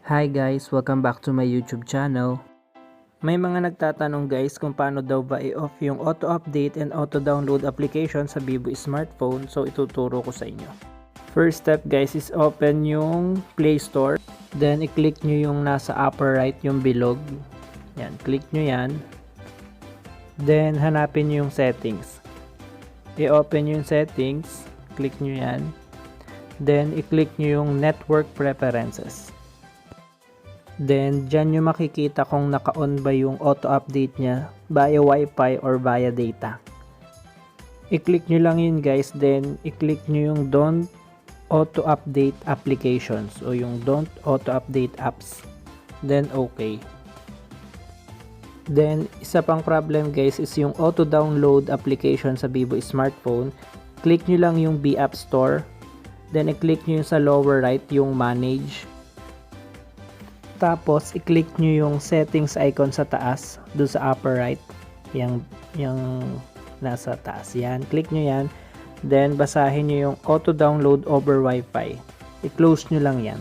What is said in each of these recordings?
Hi guys, welcome back to my YouTube channel. May mga nagtatanong guys kung paano daw ba i-off yung auto-update and auto-download application sa Vivo smartphone, so ituturo ko sa inyo. First step guys is open yung Play Store, then i-click nyo yung nasa upper right yung bilog. Yan, click nyo yan. Then hanapin nyo yung settings. I-open yung settings, click nyo yan. Then i-click nyo yung network preferences. Then, dyan nyo makikita kung naka-on ba yung auto-update niya via Wi-Fi or via data. I-click nyo lang yun guys, then i-click nyo yung Don't Auto-Update Applications o yung Don't Auto-Update Apps. Then, okay. Then, isa pang problem guys is yung auto-download application sa Vivo smartphone. Click nyo lang yung B App Store. Then, i-click nyo yung sa lower right yung Manage. Tapos, i-click nyo yung settings icon sa taas, doon sa upper right, yung nasa taas. Yan, click nyo yan. Then, basahin nyo yung auto download over Wi-Fi. I-close nyo lang yan.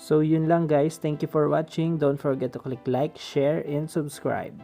So yun lang guys, thank you for watching. Don't forget to click like, share, and subscribe.